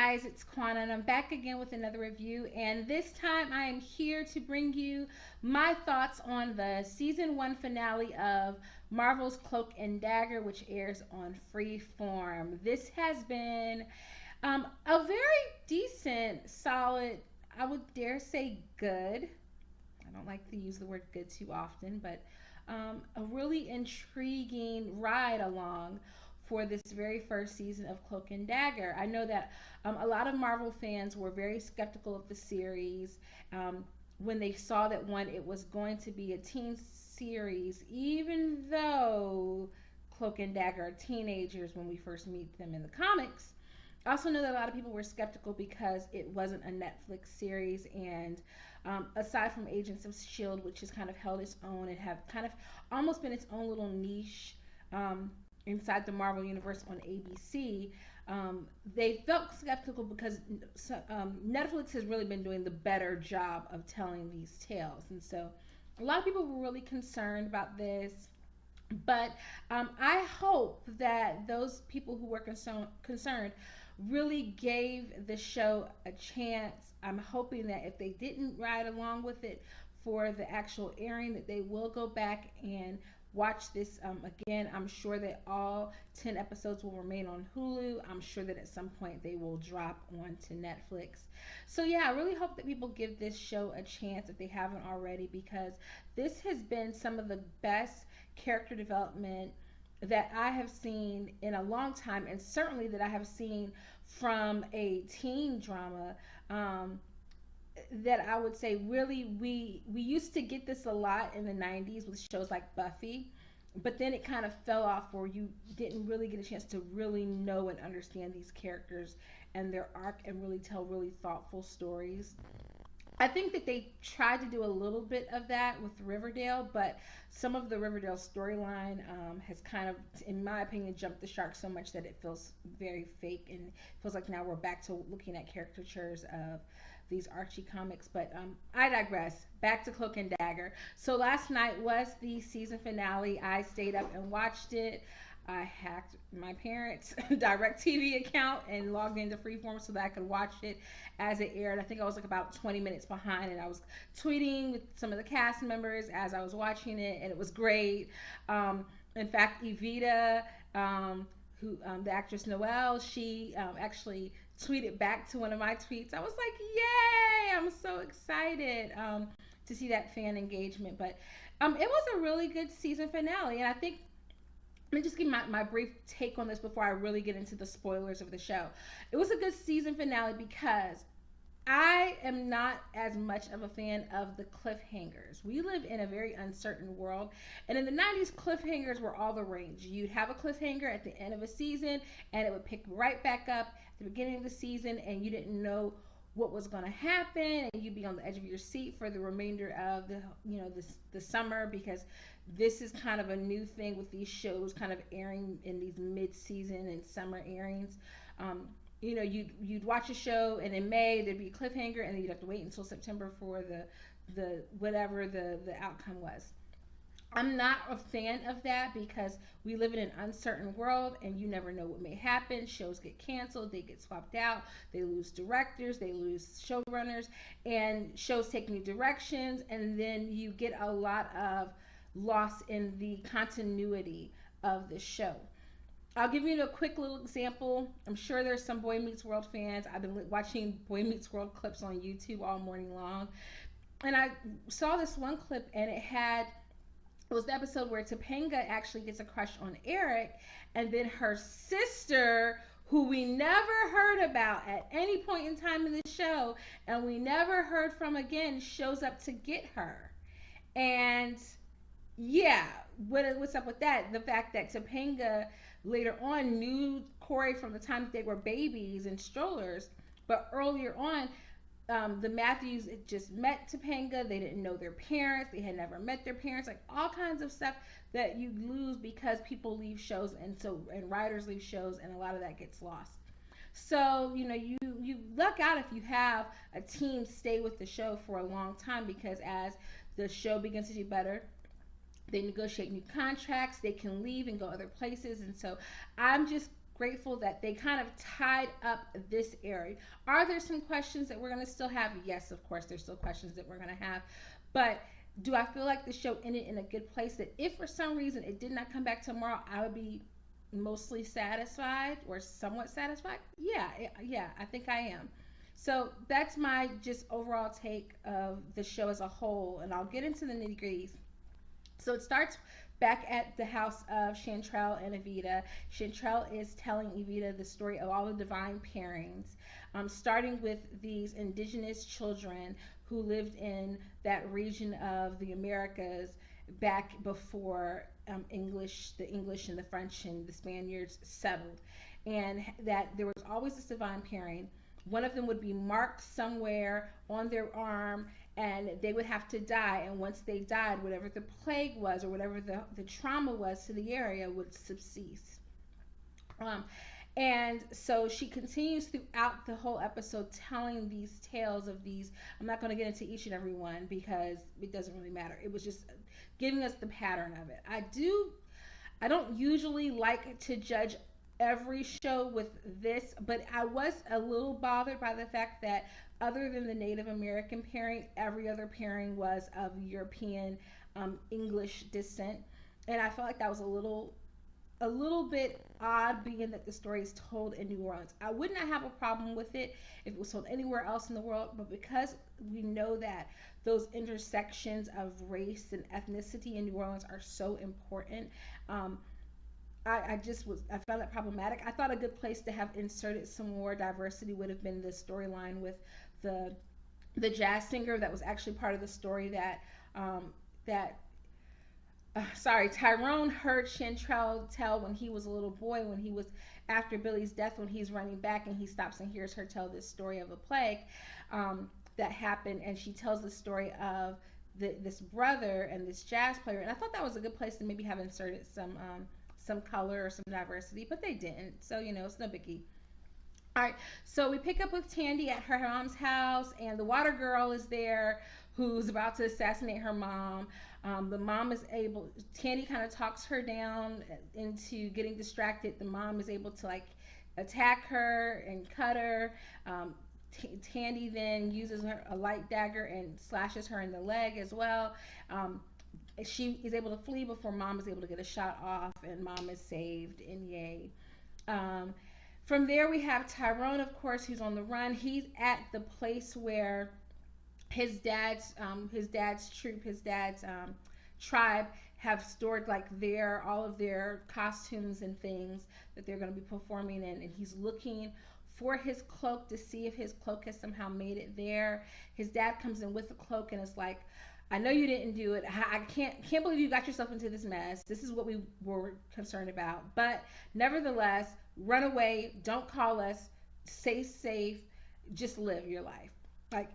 guys, it's Kwana, and I'm back again with another review. And this time I am here to bring you my thoughts on the season one finale of Marvel's Cloak and Dagger, which airs on Freeform. This has been a very decent, solid, I would dare say good. I don't like to use the word good too often, but a really intriguing ride along for this very first season of Cloak and Dagger. I know that a lot of Marvel fans were very skeptical of the series when they saw that one, it was going to be a teen series, even though Cloak and Dagger are teenagers when we first meet them in the comics. I also know that a lot of people were skeptical because it wasn't a Netflix series, and aside from Agents of S.H.I.E.L.D., which has kind of held its own and have kind of almost been its own little niche inside the Marvel Universe on ABC, they felt skeptical because Netflix has really been doing the better job of telling these tales. And so a lot of people were really concerned about this. But I hope that those people who were concerned really gave the show a chance. I'm hoping that if they didn't ride along with it for the actual airing, that they will go back and watch this again. I'm sure that all 10 episodes will remain on Hulu. I'm sure that at some point they will drop onto Netflix. So yeah, I really hope that people give this show a chance if they haven't already, because this has been some of the best character development that I have seen in a long time, and certainly that I have seen from a teen drama. That I would say really we used to get this a lot in the 90s with shows like Buffy, but then it kind of fell off where you didn't really get a chance to really know and understand these characters and their arc and really tell really thoughtful stories. I think that they tried to do a little bit of that with Riverdale, but some of the Riverdale storyline has kind of, in my opinion, jumped the shark so much that it feels very fake, and feels like now we're back to looking at caricatures of these Archie comics. But I digress. Back to Cloak and Dagger. So last night was the season finale. I stayed up and watched it. I hacked my parents' DirecTV account and logged into Freeform so that I could watch it as it aired. I think I was like about 20 minutes behind, and I was tweeting with some of the cast members as I was watching it, and it was great. In fact, Evita, who the actress Noelle, she actually tweeted back to one of my tweets. I was like, "Yay! I'm so excited to see that fan engagement." But it was a really good season finale, and I think, let me just give my brief take on this before I really get into the spoilers of the show. It was a good season finale because I am not as much of a fan of the cliffhangers. We live in a very uncertain world, and in the 90s, cliffhangers were all the rage. You'd have a cliffhanger at the end of a season, and it would pick right back up at the beginning of the season, and you didn't know what was going to happen, and you'd be on the edge of your seat for the remainder of the summer, because this is kind of a new thing with these shows kind of airing in these mid-season and summer airings. You'd watch a show, and in May there'd be a cliffhanger, and then you'd have to wait until September for the whatever the outcome was. I'm not a fan of that because we live in an uncertain world, and you never know what may happen. Shows get canceled, they get swapped out, they lose directors, they lose showrunners, and shows take new directions, and then you get a lot of loss in the continuity of the show. I'll give you a quick little example. I'm sure there's some Boy Meets World fans. I've been watching Boy Meets World clips on YouTube all morning long, and I saw this one clip, and it was the episode where Topanga actually gets a crush on Eric, and then her sister, who we never heard about at any point in time in the show, and we never heard from again, shows up to get her. And yeah, what's up with that? The fact that Topanga later on knew Corey from the time that they were babies and strollers, but earlier on, the Matthews had just met Topanga. They didn't know their parents. They had never met their parents. Like all kinds of stuff that you lose because people leave shows, and writers leave shows, and a lot of that gets lost. So you luck out if you have a team stay with the show for a long time, because as the show begins to do better, they negotiate new contracts, they can leave and go other places. And so I'm just grateful that they kind of tied up this area. Are there some questions that we're going to still have? Yes, of course, there's still questions that we're going to have. But do I feel like the show ended in a good place, that if for some reason it did not come back tomorrow, I would be mostly satisfied or somewhat satisfied? Yeah, yeah, I think I am. So that's my just overall take of the show as a whole, and I'll get into the nitty gritties. So it starts back at the house of Chantrell and Evita. Chantrell is telling Evita the story of all the divine pairings, starting with these indigenous children who lived in that region of the Americas back before the English and the French and the Spaniards settled, and that there was always this divine pairing. One of them would be marked somewhere on their arm, and they would have to die. And once they died, whatever the plague was or whatever the trauma was to the area would subsist. Um, and so she continues throughout the whole episode telling these tales of these. I'm not going to get into each and every one because it doesn't really matter. It was just giving us the pattern of it. I don't usually like to judge every show with this, but I was a little bothered by the fact that other than the Native American pairing, every other pairing was of European English descent, and I felt like that was a little bit odd, being that the story is told in New Orleans. I would not have a problem with it if it was told anywhere else in the world, but because we know that those intersections of race and ethnicity in New Orleans are so important, I found that problematic. I thought a good place to have inserted some more diversity would have been the storyline with the jazz singer that was actually part of the story that that Tyrone heard Chantrell tell when he was a little boy, when he was after Billy's death, when he's running back and he stops and hears her tell this story of a plague that happened, and she tells the story of this brother and this jazz player, and I thought that was a good place to maybe have inserted some color or some diversity, but they didn't, so it's no biggie. All right, so we pick up with Tandy at her mom's house, and the water girl is there who's about to assassinate her mom. The mom is able, Tandy kind of talks her down into getting distracted. The mom is able to attack her and cut her. Tandy then uses a light dagger and slashes her in the leg as well. She is able to flee before mom is able to get a shot off, and mom is saved, and yay. From there we have Tyrone, of course, who's on the run. He's at the place where his dad's troop, his dad's tribe have stored all of their costumes and things that they're going to be performing in, and he's looking for his cloak to see if his cloak has somehow made it there. His dad comes in with the cloak and is like, I know you didn't do it. I can't believe you got yourself into this mess. This is what we were concerned about. But nevertheless, run away. Don't call us. Stay safe. Just live your life.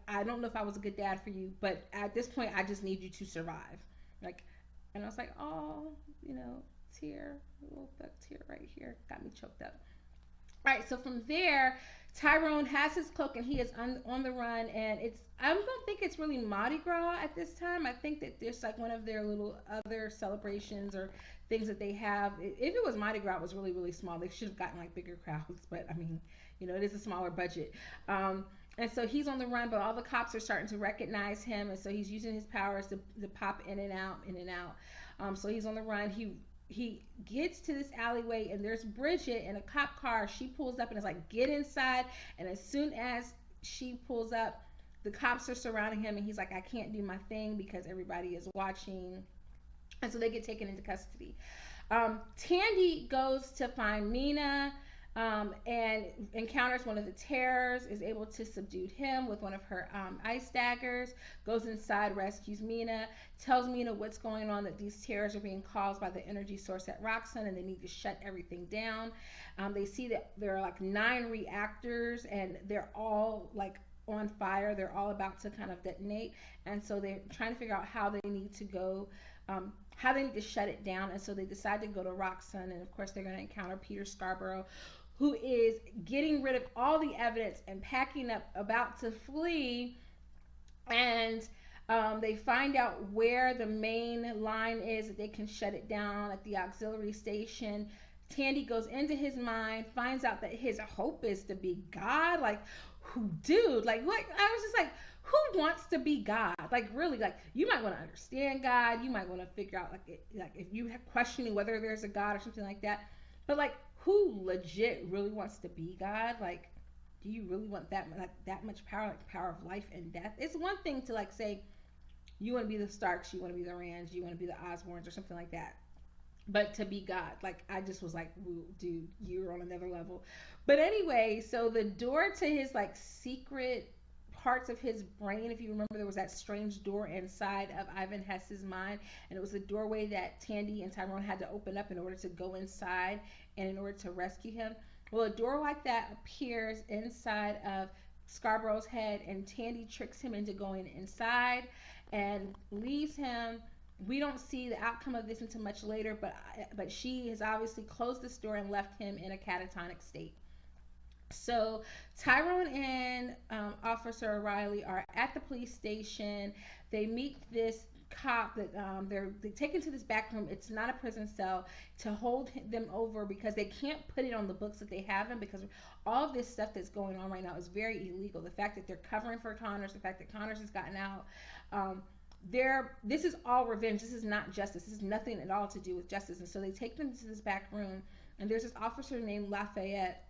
I don't know if I was a good dad for you, but at this point, I just need you to survive. And I was like, oh, tear, a little tear right here, got me choked up. All right, so from there, Tyrone has his cloak and he is on the run, and I don't think it's really Mardi Gras at this time. I think that there's one of their little other celebrations or things that they have. If it was Mardi Gras, it was really, really small. They should have gotten bigger crowds, but I mean, it is a smaller budget. And so he's on the run, but all the cops are starting to recognize him, and so he's using his powers to pop in and out, in and out. So he's on the run. He gets to this alleyway, and there's Bridget in a cop car. She pulls up and is like, get inside. And as soon as she pulls up, the cops are surrounding him, and he's like, I can't do my thing because everybody is watching. And so they get taken into custody. Tandy goes to find Mina and encounters one of the terrors, is able to subdue him with one of her ice daggers, goes inside, rescues Mina, tells Mina what's going on, that these terrors are being caused by the energy source at Roxxon and they need to shut everything down. They see that there are 9 reactors and they're all on fire. They're all about to kind of detonate, and so they're trying to figure out how they need to go, how they need to shut it down. And so they decide to go to Roxxon, and of course they're going to encounter Peter Scarborough, who is getting rid of all the evidence and packing up, about to flee. And they find out where the main line is that they can shut it down at the auxiliary station. Tandy goes into his mind, finds out that his hope is to be God. Like, who, dude? Like, what? I was just like, who wants to be God? Like, really? Like, you might want to understand God. You might want to figure out, like if you have questioning whether there's a God or something like that. But like, who legit really wants to be God? Like, do you really want that much power, like the power of life and death? It's one thing to like say you want to be the Starks, you want to be the Rands, you want to be the Osborns or something like that. But to be God, like I just was like, dude, you're on another level. But anyway, so the door to his like secret parts of his brain, if you remember, there was that strange door inside of Ivan Hess's mind, and it was the doorway that Tandy and Tyrone had to open up in order to go inside and in order to rescue him. Well, a door like that appears inside of Scarborough's head, and Tandy tricks him into going inside and leaves him. We don't see the outcome of this until much later, but she has obviously closed this door and left him in a catatonic state. So Tyrone and Officer O'Reilly are at the police station. They meet this cop that they're taken to this back room. It's not a prison cell, to hold them over because they can't put it on the books that they have him, because all of this stuff that's going on right now is very illegal. The fact that they're covering for Connors, the fact that Connors has gotten out. This is all revenge. This is not justice. This is nothing at all to do with justice. And so they take them to this back room, and there's this officer named Lafayette,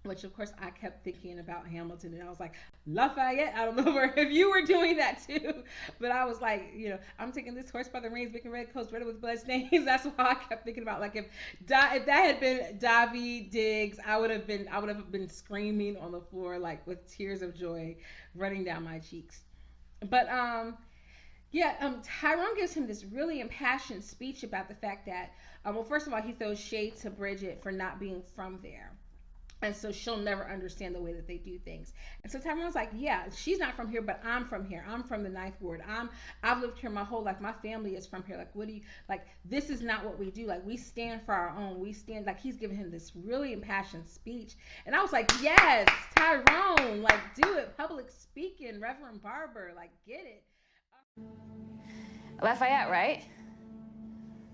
which of course I kept thinking about Hamilton, and I was like, Lafayette. I don't know if you were doing that too, but I was like, I'm taking this horse by the reins, making red coats, red with blood stains. That's what I kept thinking about. Like if that had been Davy Diggs, I would have been screaming on the floor, like with tears of joy running down my cheeks. But Tyrone gives him this really impassioned speech about the fact that, well, first of all, he throws shade to Bridget for not being from there. And so she'll never understand the way that they do things. And so Tyrone's like, yeah, she's not from here, but I'm from here. I'm from the Ninth Ward. I've lived here my whole life. My family is from here. Like, what do you, like, this is not what we do. Like, we stand for our own. We stand, like, he's giving him this really impassioned speech. And I was like, yes, Tyrone, like, do it. Public speaking, Reverend Barber, like, get it. Lafayette, right?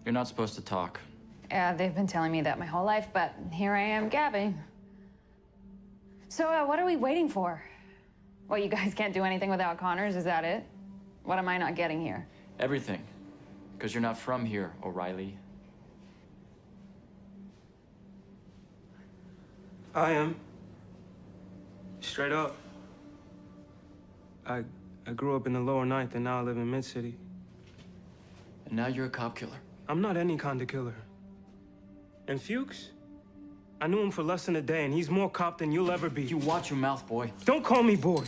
You're not supposed to talk. Yeah, they've been telling me that my whole life, but here I am gabbing. So, what are we waiting for? Well, you guys can't do anything without Connors, is that it? What am I not getting here? Everything. Because you're not from here, O'Reilly. I am. Straight up. I grew up in the lower ninth and now I live in Mid-City. And now you're a cop killer. I'm not any kind of killer. And Fuchs? I knew him for less than a day, and he's more cop than you'll ever be. You watch your mouth, boy. Don't call me boy.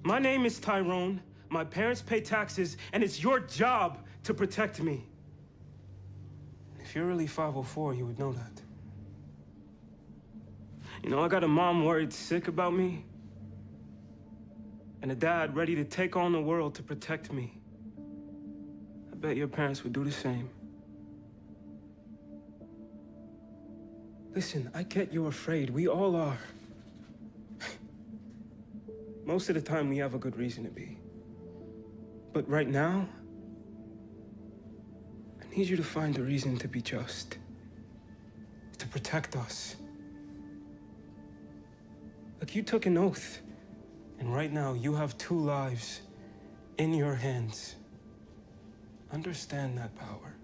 My name is Tyrone, my parents pay taxes, and it's your job to protect me. If you're really 504, you would know that. I got a mom worried sick about me, and a dad ready to take on the world to protect me. I bet your parents would do the same. Listen, I get you're afraid. We all are. Most of the time, we have a good reason to be. But right now, I need you to find a reason to be just. To protect us. Look, you took an oath. And right now, you have 2 lives in your hands. Understand that power.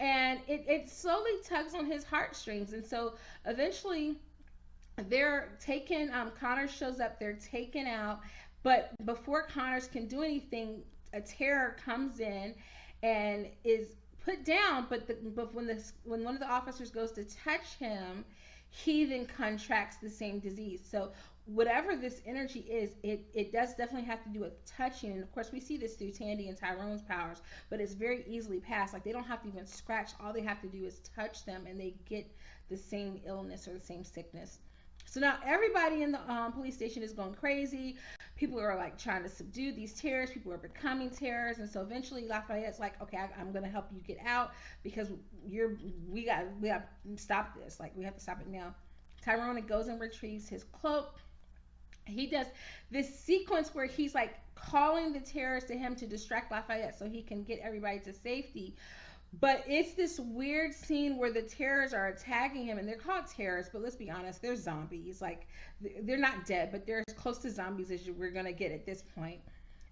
And it slowly tugs on his heartstrings, and so eventually they're taken. Connors shows up, they're taken out, but before Connors can do anything, a terror comes in and is put down, but when one of the officers goes to touch him, he then contracts the same disease. So whatever this energy is, it does definitely have to do with touching. And of course, we see this through Tandy and Tyrone's powers, but it's very easily passed. Like, they don't have to even scratch. All they have to do is touch them, and they get the same illness or the same sickness. So now everybody in the police station is going crazy. People are like trying to subdue these terrors. People are becoming terrorists, and so eventually Lafayette's like, okay, I'm going to help you get out because we got to stop this. Like, we have to stop it now. Tyrone goes and retrieves his cloak, He does this sequence where he's like calling the terrorists to him to distract Lafayette so he can get everybody to safety. But it's this weird scene where the terrorists are attacking him, and they're called terrorists, but let's be honest, they're zombies. Like, they're not dead, but they're as close to zombies as we're gonna get at this point.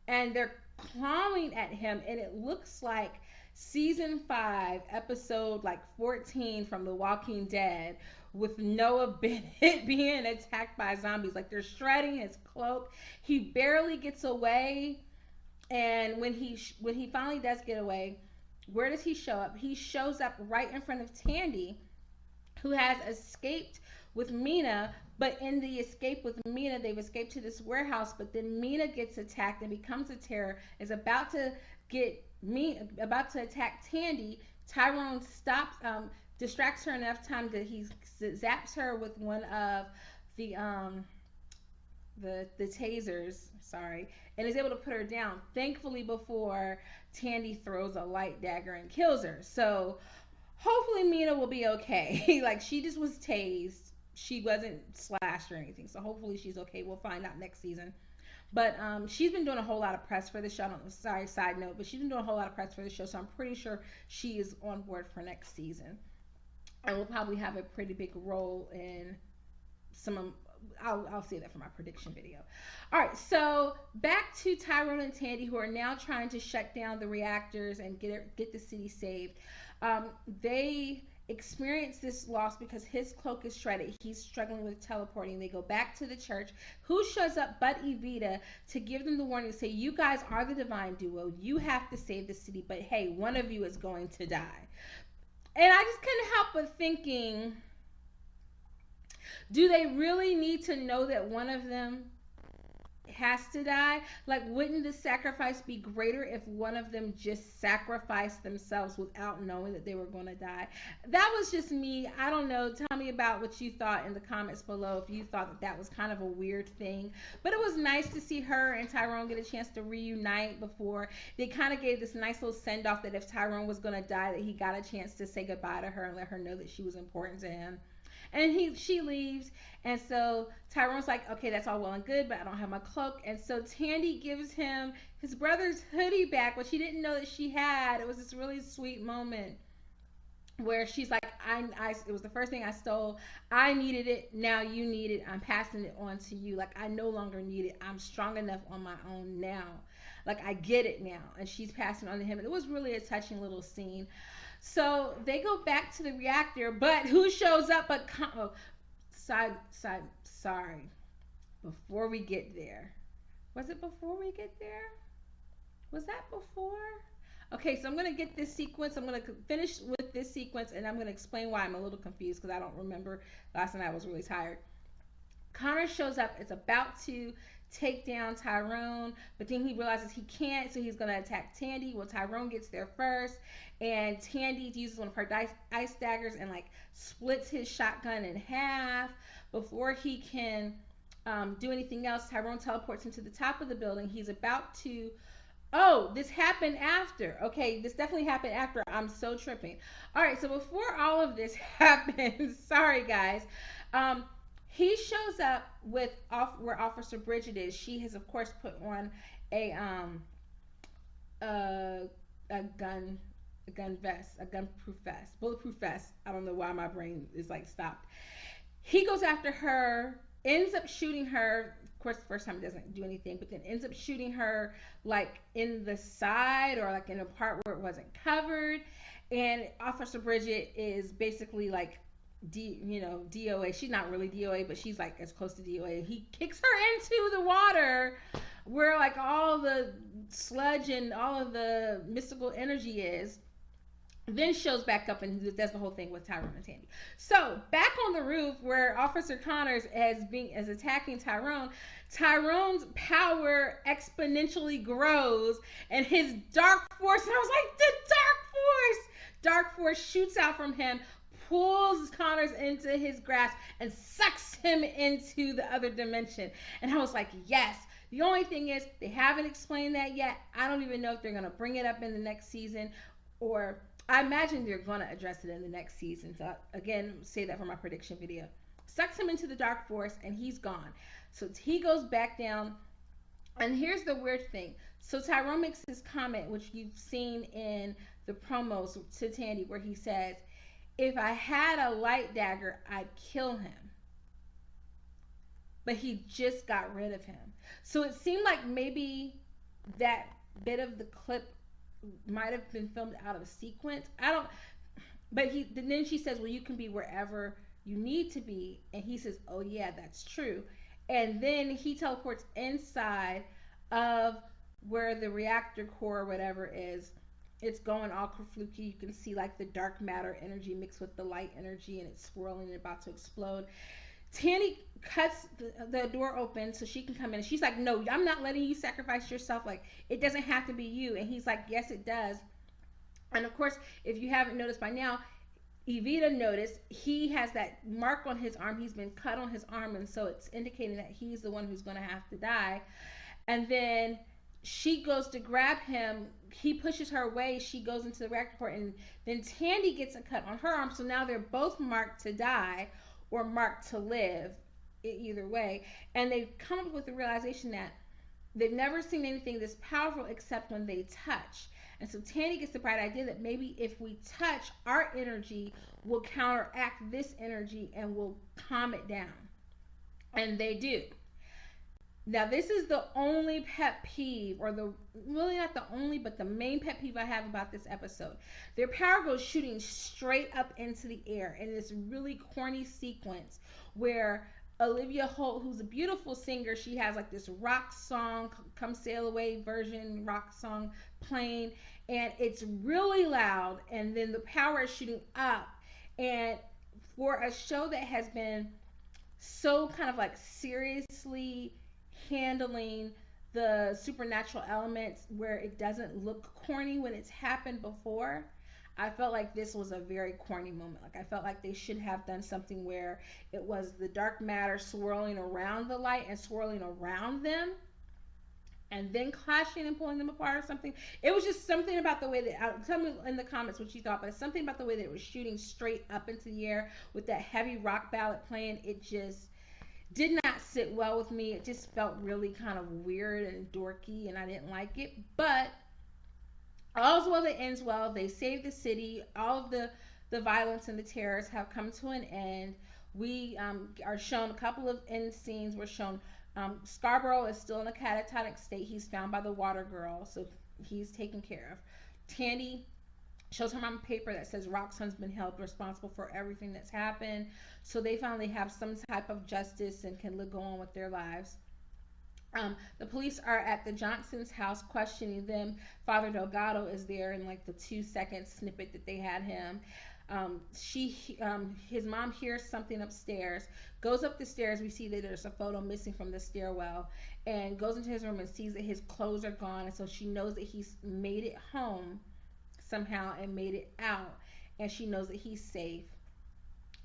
And they're clawing at him, and it looks like season 5, episode like 14 from The Walking Dead, with Noah Bennett being attacked by zombies. Like, they're shredding his cloak. He barely gets away, and when he finally does get away, where does he show up? He shows up right in front of Tandy, who has escaped with Mina. But in the escape with Mina, they've escaped to this warehouse. But then Mina gets attacked and becomes a terror. Is about to attack Tandy. Tyrone stops, distracts her enough time that he zaps her with one of the tasers. Sorry, and is able to put her down. Thankfully, before Tandy throws a light dagger and kills her. So hopefully Mina will be okay. Like, she just was tased. She wasn't slashed or anything. So hopefully she's okay. We'll find out next season. But she's been doing a whole lot of press for the show. I don't know, sorry, side note, but she's been doing a whole lot of press for the show. So I'm pretty sure she is on board for next season. And will probably have a pretty big role in some of, I'll say that for my prediction video. All right, so back to Tyrone and Tandy, who are now trying to shut down the reactors and get the city saved. They experience this loss because his cloak is shredded. He's struggling with teleporting. They go back to the church. Who shows up but Evita to give them the warning, to say, you guys are the divine duo. You have to save the city, but hey, one of you is going to die. And I just couldn't help but thinking, do they really need to know that one of them has to die? Like, wouldn't the sacrifice be greater if one of them just sacrificed themselves without knowing that they were going to die? That was just me. I don't know. Tell me about what you thought in the comments below, if you thought that that was kind of a weird thing. But it was nice to see her and Tyrone get a chance to reunite before. They kind of gave this nice little send-off that if Tyrone was going to die, that he got a chance to say goodbye to her and let her know that she was important to him. And she leaves, and so Tyrone's like, okay, that's all well and good, but I don't have my cloak. And so Tandy gives him his brother's hoodie back, which he didn't know that she had. It was this really sweet moment where she's like, it was the first thing I stole. I needed it. Now you need it. I'm passing it on to you. Like, I no longer need it. I'm strong enough on my own now. Like, I get it now. And she's passing it on to him. And it was really a touching little scene. So they go back to the reactor, but who shows up but sorry. Before we get there. Was it before we get there? Was that before? Okay, so I'm going to get this sequence. I'm going to finish with this sequence, and I'm going to explain why I'm a little confused, because I don't remember. Last night I was really tired. Connor shows up. It's about to take down Tyrone, but then he realizes he can't, so he's going to attack Tandy. Well, Tyrone gets there first, and Tandy uses one of her ice daggers and like splits his shotgun in half. Before he can do anything else, Tyrone teleports him to the top of the building. He's about to, oh, this happened after. Okay, this definitely happened after. I'm so tripping. All right, so before all of this happens, sorry guys, he shows up with where Officer Bridget is. She has, of course, put on a bulletproof vest. I don't know why my brain is like stopped. He goes after her, ends up shooting her. Of course, the first time it doesn't do anything, but then ends up shooting her like in the side or like in a part where it wasn't covered. And Officer Bridget is basically like DOA. She's not really DOA, but she's like as close to DOA. He kicks her into the water where like all the sludge and all of the mystical energy is. Then shows back up and does the whole thing with Tyrone and Tandy. So back on the roof where Officer Connors is attacking Tyrone, Tyrone's power exponentially grows and his dark force, and I was like, the dark force shoots out from him, pulls Connors into his grasp and sucks him into the other dimension. And I was like, yes. The only thing is they haven't explained that yet. I don't even know if they're going to bring it up in the next season, or I imagine they're going to address it in the next season. So again, say that for my prediction video. sucks him into the dark forest, and he's gone. So he goes back down. And here's the weird thing. So Tyrone makes this comment, which you've seen in the promos to Tandy, where he says, if I had a light dagger, I'd kill him. But he just got rid of him. So it seemed like maybe that bit of the clip might have been filmed out of sequence. I don't, but then she says, well, you can be wherever you need to be. And he says, oh yeah, that's true. And then he teleports inside of where the reactor core or whatever is. It's going all fluky. You can see like the dark matter energy mixed with the light energy, and it's swirling and about to explode. Tandy cuts the door open so she can come in. She's like, no, I'm not letting you sacrifice yourself. Like, it doesn't have to be you. And he's like, yes, it does. And of course, if you haven't noticed by now, Evita noticed he has that mark on his arm. He's been cut on his arm, and so it's indicating that he's the one who's going to have to die. And then she goes to grab him. He pushes her away. She goes into the reactor port, and then Tandy gets a cut on her arm. So now they're both marked to die or marked to live, either way. And they've come up with the realization that they've never seen anything this powerful except when they touch. And so Tandy gets the bright idea that maybe if we touch, our energy will counteract this energy and will calm it down. And they do. Now, this is the only pet peeve, or really not the only, but the main pet peeve I have about this episode. Their power goes shooting straight up into the air in this really corny sequence where Olivia Holt, who's a beautiful singer, she has like this rock song, Come Sail Away version rock song playing, and it's really loud, and then the power is shooting up. And for a show that has been so kind of like seriously handling the supernatural elements where it doesn't look corny when it's happened before, I felt like this was a very corny moment. Like, I felt like they should have done something where it was the dark matter swirling around the light and swirling around them and then clashing and pulling them apart or something. It was just something about the way that, tell me in the comments what you thought, but something about the way that it was shooting straight up into the air with that heavy rock ballad playing. It just did not sit well with me. It just felt really kind of weird and dorky, and I didn't like it. But all's well that ends well. They saved the city. All of the violence and the terrors have come to an end. We are shown a couple of end scenes. We're shown Scarborough is still in a catatonic state. He's found by the water girl, so he's taken care of. Tandy shows her mom a paper that says Roxanne's been held responsible for everything that's happened. So they finally have some type of justice and can go on with their lives. The police are at the Johnsons' house questioning them. Father Delgado is there in like the 2-second snippet that they had him. His mom hears something upstairs, goes up the stairs. We see that there's a photo missing from the stairwell, and goes into his room and sees that his clothes are gone. And so she knows that he's made it home somehow and made it out, and she knows that he's safe.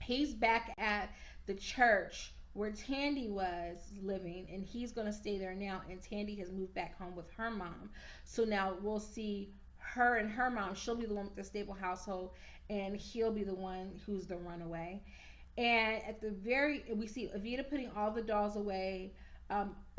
He's back at the church where Tandy was living, and he's going to stay there now, and Tandy has moved back home with her mom. So now we'll see her and her mom. She'll be the one with the stable household, and he'll be the one who's the runaway. And at the we see Evita putting all the dolls away.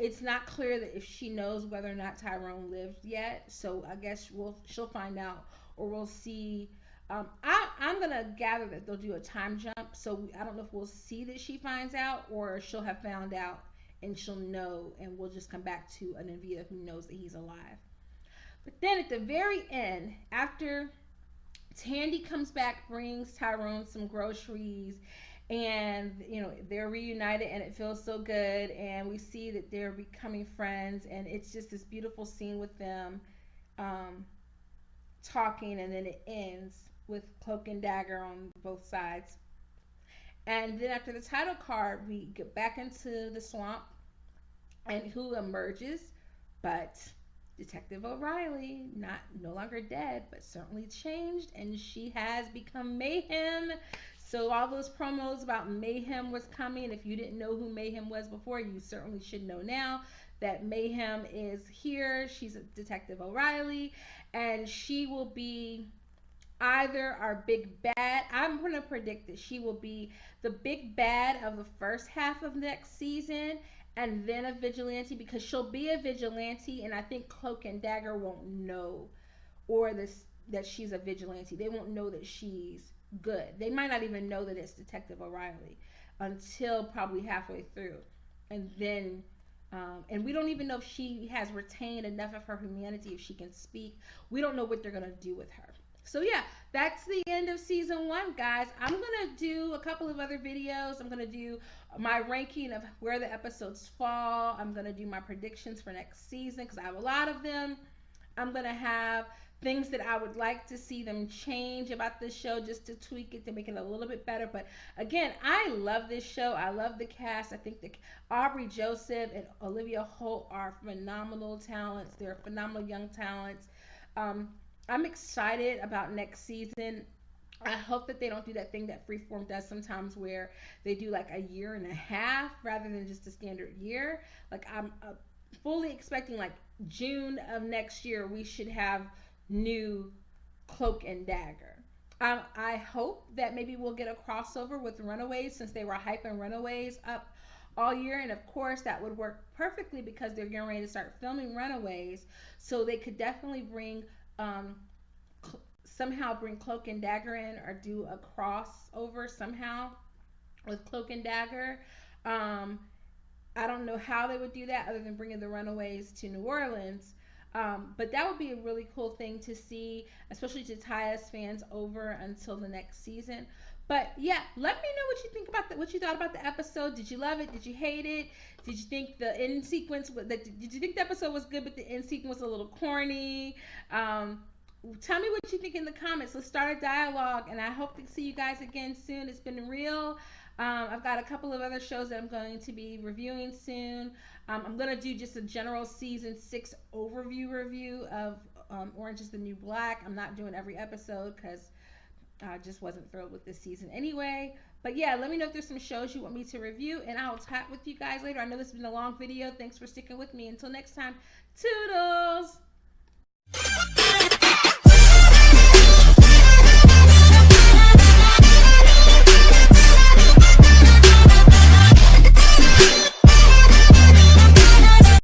It's not clear that if she knows whether or not Tyrone lived yet, so I guess she'll find out, or we'll see. I'm gonna gather that they'll do a time jump, so I don't know if we'll see that she finds out, or she'll have found out and she'll know, and we'll just come back to an Evita who knows that he's alive. But then at the very end, after Tandy comes back, brings Tyrone some groceries, and they're reunited, and it feels so good, and we see that they're becoming friends, and it's just this beautiful scene with them talking, and then it ends with Cloak and Dagger on both sides. And then after the title card, we get back into the swamp, and who emerges but Detective O'Reilly, no longer dead, but certainly changed, and she has become Mayhem. So all those promos about Mayhem was coming. If you didn't know who Mayhem was before, you certainly should know now that Mayhem is here. She's a Detective O'Reilly, and she will be either our big bad. I'm going to predict that she will be the big bad of the first half of next season and then a vigilante, because she'll be a vigilante and I think Cloak and Dagger won't know, or this, that she's a vigilante. They won't know that she's good. They might not even know that it's Detective O'Reilly until probably halfway through. And then and we don't even know if she has retained enough of her humanity, if she can speak. We don't know what they're going to do with her. So yeah, that's the end of season 1, guys. I'm gonna do a couple of other videos. I'm gonna do my ranking of where the episodes fall. I'm gonna do my predictions for next season because I have a lot of them. I'm gonna have things that I would like to see them change about this show, just to tweak it to make it a little bit better. But again, I love this show. I love the cast. I think that Aubrey Joseph and Olivia Holt are phenomenal talents. They're phenomenal young talents. I'm excited about next season. I hope that they don't do that thing that Freeform does sometimes where they do like a year and a half rather than just a standard year. Like I'm fully expecting like June of next year we should have new Cloak and Dagger. I hope that maybe we'll get a crossover with Runaways, since they were hyping Runaways up all year, and of course that would work perfectly because they're getting ready to start filming Runaways, so they could definitely bring somehow bring Cloak and Dagger in, or do a crossover somehow with Cloak and Dagger. I don't know how they would do that other than bringing the Runaways to New Orleans. But that would be a really cool thing to see, especially to tie us fans over until the next season. But yeah, let me know what you think about what you thought about the episode. Did you love it? Did you hate it? Did you think the end sequence did you think the episode was good, but the end sequence was a little corny? Tell me what you think in the comments. Let's start a dialogue, and I hope to see you guys again soon. It's been real. I've got a couple of other shows that I'm going to be reviewing soon. I'm going to do just a general season 6 overview review of Orange is the New Black. I'm not doing every episode because I just wasn't thrilled with this season anyway. But yeah, let me know if there's some shows you want me to review, and I'll chat with you guys later. I know this has been a long video. Thanks for sticking with me. Until next time, toodles!